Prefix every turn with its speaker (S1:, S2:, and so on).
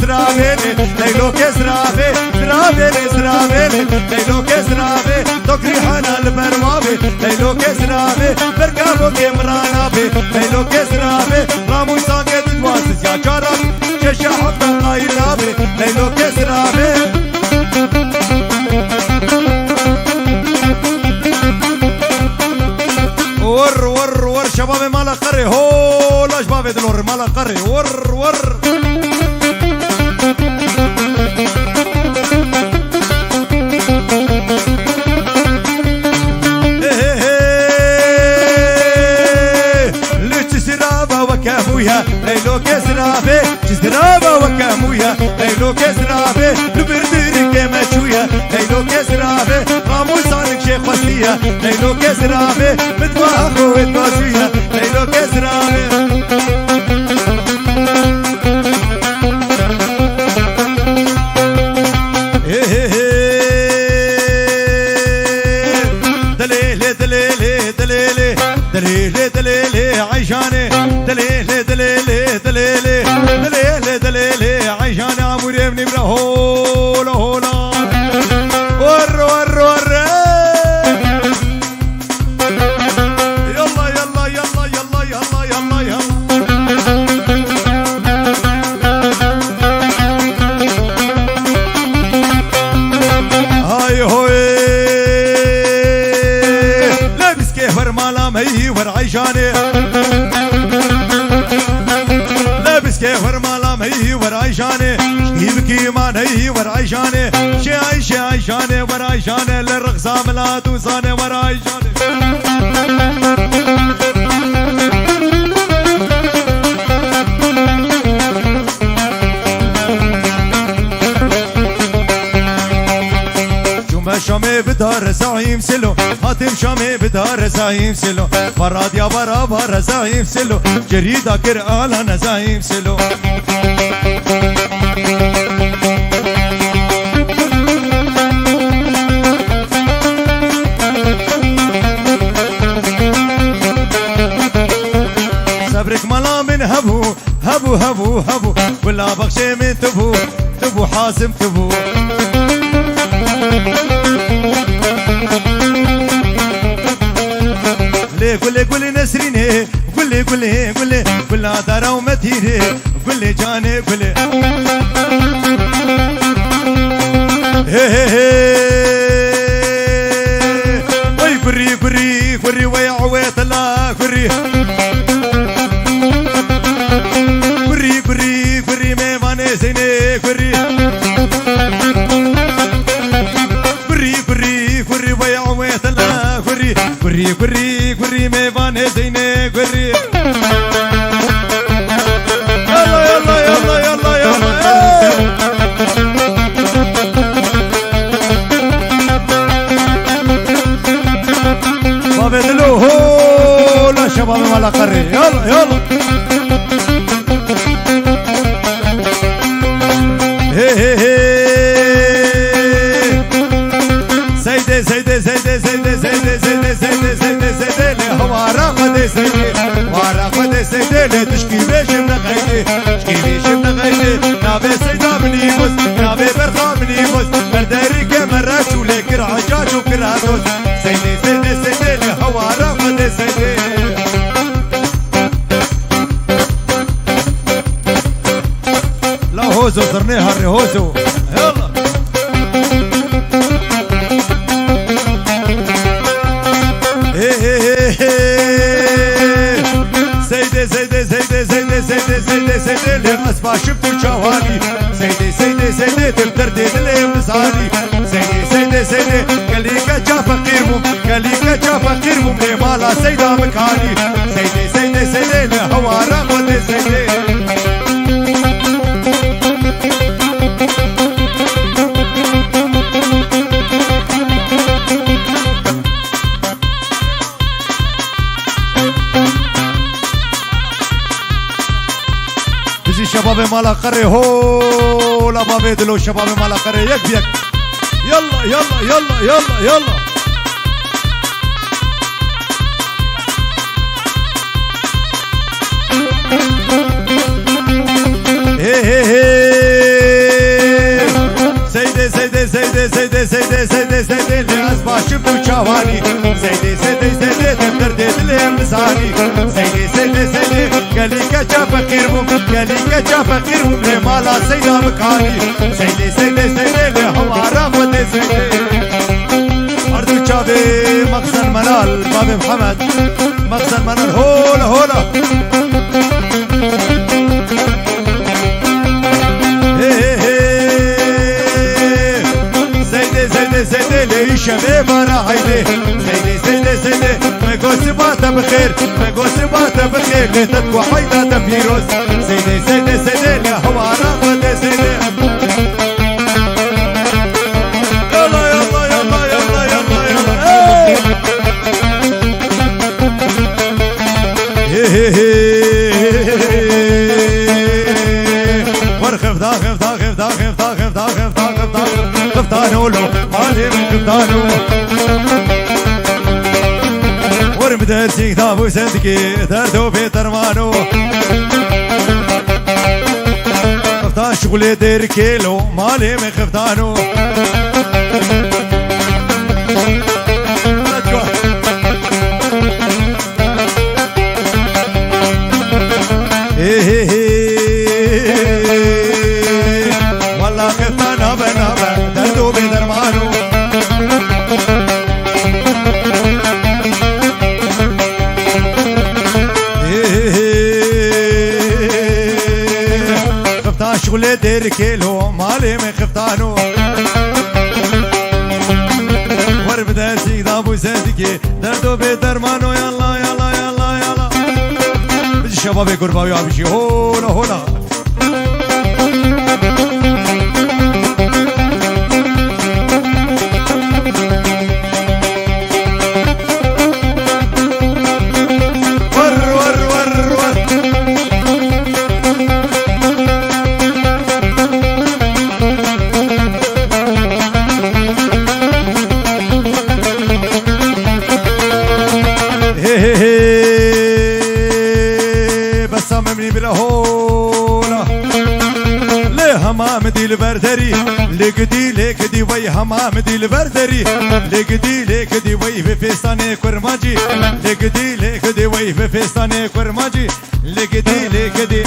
S1: سرابيلي ليلو كسرابي سرابيلي سرابيلي ليلو كسرابي تكري حنا البروابي ليلو كسرابي برقابو كمرانابي ليلو كسرابي رامو ساكت دواسس يا جارب شاشا حبا قايلابي ليلو كسرابي ور ور ور شباب مالا قري هو لا شباب دلور مالا قري ور ور وكامويا ليلو كسرابي جسرابا وكامويا ليلو كسرابي لبرديري كما شويا ليلو كسرابي رامو صارك شيخ وسيا ليلو كسرابي متواخو وتواسويا ليلو كسرابي دليلي دليلي دليلي دليلي دليلي عيشاني دليلي دليلي دليلي دليلي دليلي عيشاني عموري ابني من هولا هولا ور ور ور يلا يلا يلا يلا يلا يلا يلا هاي هوي لابس كيف ورمالا مي ور عيشاني لابس كيف ورمالا مي ور عيشاني يبكي ما نهي ور عيشاني شي عيشاني ور عيشاني للرقصة ملا توصاني ور عيشاني شامي بدار زعيم سلو حاتم شامي بدار زعيم سلو فراد يا برا برا زعيم سلو جريدة كرقالة زعيم سلو صبرك ملا من هبو هبو هبو هبو ولا بخشي من تبو تبو حاسم تبو قولي قولي نسريني قولي قولي قولي قولي دارا ومتيني قولي جاني قولي وي قري قري قري ويا عويت الله قري قري قري قري ميماني زيني قري قري قري قري ويا عويت الله قري قري قري قري ميماني زيني قري يلا يلا يلا يلا يلا بابا دلو هو لا شباب ولا قري يلا يلا هي هي سيدي سيدي سيدي سيدي سيدي سيدي سيدي سيدي سيدي هو راقد سيدي وراقد سيدي تشكي بيش من غيدي تشكي بيش من غيدي نابي سيدا مني بس نابي برخا مني بس برداري كمرات ولك رعجاج وكراتوس سيدي سيدي سيدي هو راقد سيدي لا هوزو صرنيها الرهوزو يلا سيدي سيدي سيدي سيدي سيدي سيدي سيدي للأسفا شفتو شوالي سيدي سيدي سيدي تبدردي دلي مسالي سيدي سيدي سيدي كليكا جا فقيرهم كليكا جا فقيرهم لمالا سيدا مكاني سيدي سيدي سيدي لهوا راقد سيدي شباب مالا قري هو لا بابي دلو شباب مالا قري يك بيك يلا يلا يلا يلا يلا هي هي هي سيدي سيدي لأز باشم تو چاوانی سيدي سيدي سيدي دفتر دل مزانی سيدي سيدي سيدي گلی کچا فقیر بوم گلی کچا فقیر بوم له مالا سیدا مکانی سيدي سيدي سيدي له ہمارا خود سيدي اردو چاوی مخزن منال باب محمد مخزن منال هولا هولا سيدي لي شباب انا عيني سيدي سيدي سيدي مقوس باتا بخير مقوس باتا بخير لتدكو حيدا تفيروس سيدي سيدي سيدي لي حوارا قد سيدي يلا يلا يلا يلا يلا يلا ورخف دا خف دا خف دا خف دا خف دا خف دا خف دا خفتانو لو مالي من خفتانو ورمدر سيكتابو سندكي دردو في ترمانو خفتان شغلي دير كيلو مالي من خفتانو والله خفتانا بنا دردو في درمانو خفتان شغلي دير كيلو مالي من خفتانو وربدا سيدابو سندكي دردو في درمانو يلا يلا يلا يلا بجي شبابي قرباوي عبشي هولا هولا همام دل بردری لگدی لگدی وی همام دل بردری لگدی لگدی وی به فستان کرماجی لگدی لگدی وی به فستان کرماجی لگدی لگدی